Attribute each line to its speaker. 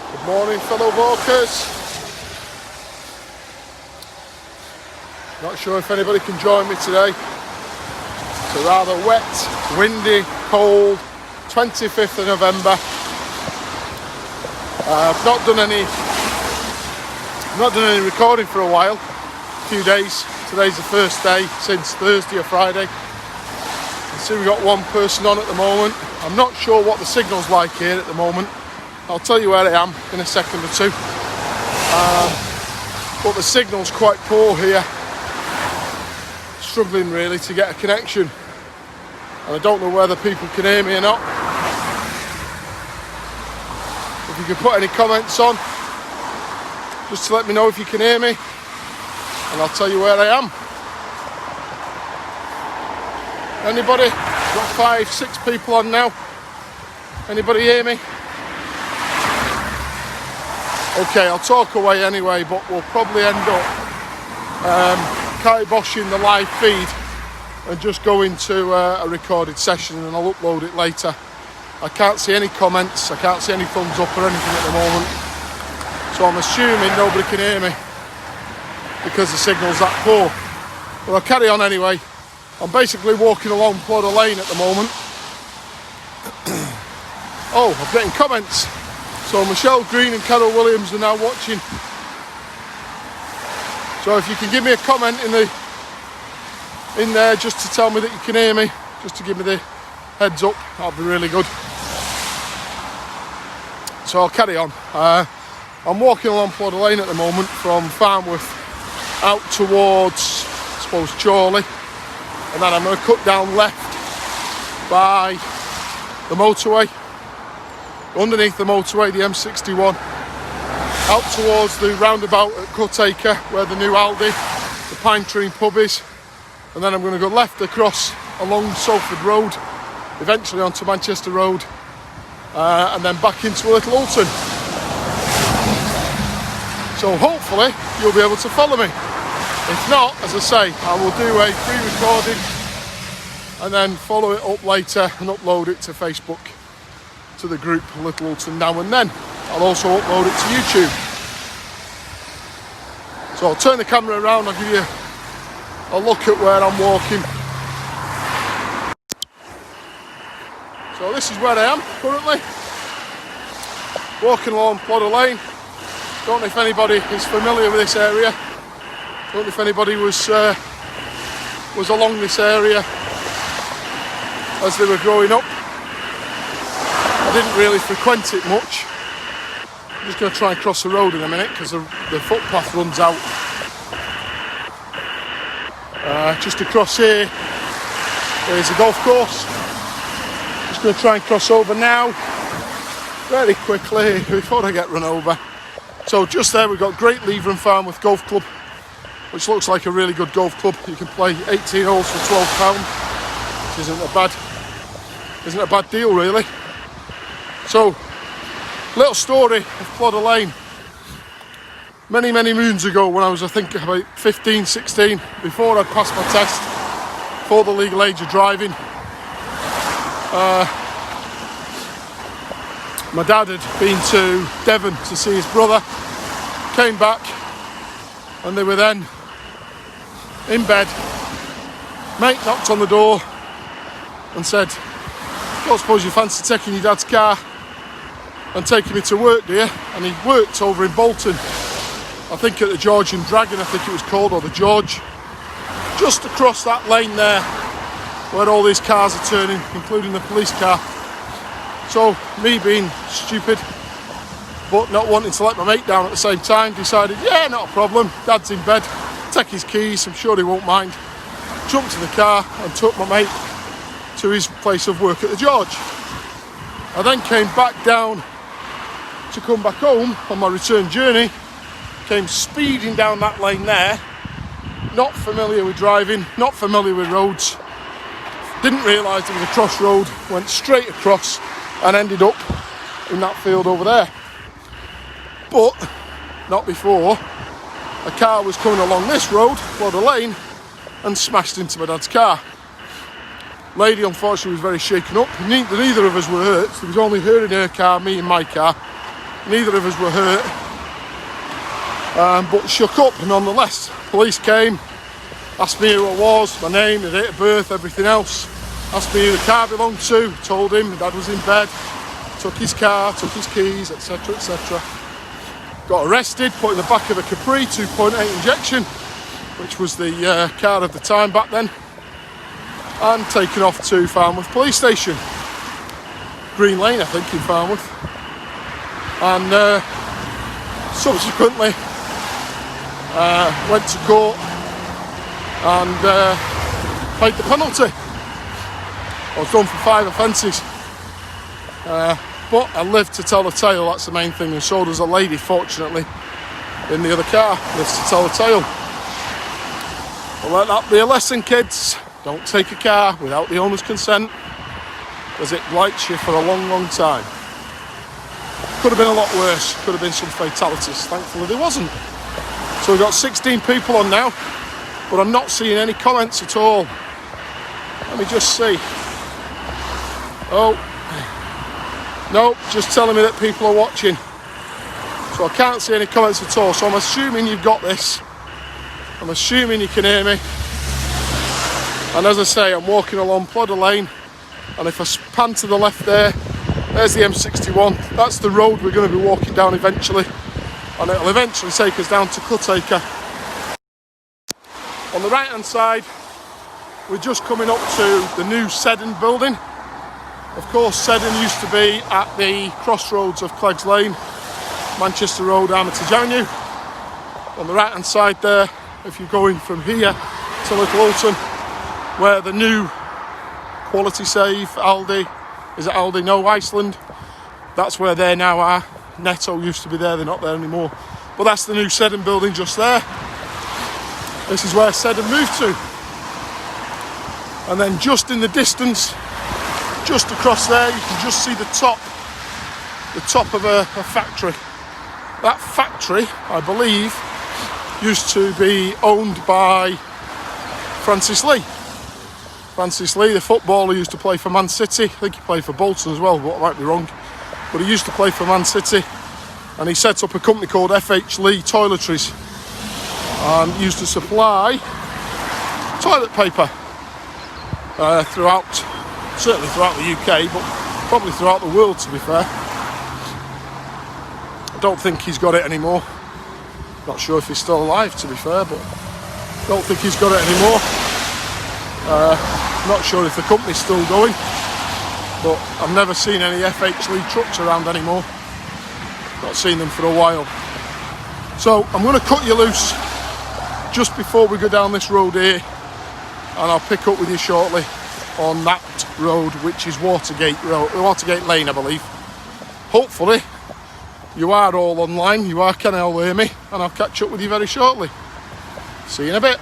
Speaker 1: Good morning, fellow walkers. Not sure if anybody can join me today. It's a rather wet, windy, cold 25th of November. I've not done any recording for a while, a few days. Today's the first day since Thursday or Friday. You see we've got one person on at the moment. I'm not sure what the signal's like here at the moment. I'll tell you where I am in a second or two. But the signal's quite poor here. Struggling really to get a connection. And I don't know whether people can hear me or not. If you could put any comments on, just to let me know if you can hear me, and I'll tell you where I am. Anybody? Got 5, 6 people on now. Anybody hear me? Okay, I'll talk away anyway, but we'll probably end up kiboshing the live feed and just go into a recorded session, and I'll upload it later. I can't see any comments, I can't see any thumbs up or anything at the moment, so I'm assuming nobody can hear me because the signal's that poor. But I'll carry on anyway. I'm basically walking along Plodder Lane at the moment. Oh, I'm getting comments. So Michelle Green and Carol Williams are now watching. So if you can give me a comment in there just to tell me that you can hear me, just to give me the heads up, that'd be really good. So I'll carry on. I'm walking along Plodder Lane at the moment from Farnworth out towards, I suppose, Chorley, and then I'm going to cut down left by the motorway, underneath the motorway, the M61, out towards the roundabout at Cutacre where the new Aldi, the Pine Tree pub is, and then I'm going to go left across along Salford Road, eventually onto Manchester Road, and then back into Little Alton. So hopefully you'll be able to follow me. If not, as I say, I will do a pre-recording and then follow it up later and upload it to Facebook, to the group Little Alton Now and Then. I'll also upload it to YouTube. So I'll turn the camera around, I'll give you a look at where I'm walking. So this is where I am currently, walking along Plodder Lane. Don't know if anybody is familiar with this area. Don't know if anybody was along this area as they were growing up. I didn't really frequent it much. I'm just going to try and cross the road in a minute because the footpath runs out. Just across here, there's a golf course. Just going to try and cross over now, very quickly before I get run over. So just there we've got Great Lever and Farnworth Golf Club, which looks like a really good golf club. You can play 18 holes for £12, which isn't a bad deal really. So, little story of Plodder Lane. Many moons ago, when I was, I think, about 15, 16, before I'd passed my test for the legal age of driving, my dad had been to Devon to see his brother, came back, and they were then in bed. Mate knocked on the door and said, "Don't suppose you fancy taking your dad's car and taking me to work, do you?" And he worked over in Bolton, I think at the George and Dragon, I think it was called, or the George, just across that lane there where all these cars are turning, including the police car. So me being stupid but not wanting to let my mate down at the same time, decided, yeah, not a problem, dad's in bed, take his keys, I'm sure he won't mind. Jumped in the car and took my mate to his place of work at the George. I then came back down to come back home on my return journey, came speeding down that lane there, not familiar with driving, not familiar with roads, didn't realise there was a crossroad, went straight across and ended up in that field over there. But not before a car was coming along this road, Plodder Lane, and smashed into my dad's car. Lady unfortunately was very shaken up. Neither of us were hurt. There was only her in her car, me in my car. Neither of us were hurt, but shook up nonetheless. Police came, asked me who I was, my name, my date of birth, everything else. Asked me who the car belonged to, told him my dad was in bed, took his car, took his keys, etc, etc. Got arrested, put in the back of a Capri 2.8 injection, which was the car of the time back then, and taken off to Farnworth police station. Green Lane, I think, in Farnworth. And subsequently went to court and paid the penalty. I was done for 5 offences. But I lived to tell the tale, that's the main thing, and so does a lady, fortunately, in the other car, lives to tell the tale. Well, let that be a lesson, kids. Don't take a car without the owner's consent, because it blights you for a long, long time. Could have been a lot worse, could have been some fatalities. Thankfully there wasn't. So we've got 16 people on now, but I'm not seeing any comments at all. Let me just see. Oh. No, just telling me that people are watching. So I can't see any comments at all. So I'm assuming you've got this. I'm assuming you can hear me. And as I say, I'm walking along Plodder Lane. And if I pan to the left there's the M61. That's the road we're going to be walking down eventually. And it'll eventually take us down to Clutacre. On the right hand side, we're just coming up to the new Seddon building. Of course, Seddon used to be at the crossroads of Cleggs Lane, Manchester Road, Armitage Avenue. On the right hand side there, if you're going from here to Little Alton, where the new Quality Save, Aldi, is it Aldi? No, Iceland. That's where they now are. Netto used to be there, they're not there anymore. But that's the new Seddon building just there. This is where Seddon moved to. And then just in the distance, just across there, you can just see the top of a factory. That factory, I believe, used to be owned by Francis Lee. Francis Lee, the footballer, used to play for Man City. I think he played for Bolton as well, but I might be wrong. But he used to play for Man City, and he set up a company called FH Lee Toiletries, and used to supply toilet paper certainly throughout the UK, but probably throughout the world, to be fair. I don't think he's got it anymore. Not sure if he's still alive, to be fair, but don't think he's got it anymore. Not sure if the company's still going, but I've never seen any FH Lee trucks around anymore. Not seen them for a while. So I'm going to cut you loose just before we go down this road here, and I'll pick up with you shortly on that road, which is Watergate Lane, I believe. Hopefully you are all online, can all hear me, and I'll catch up with you very shortly. See you in a bit.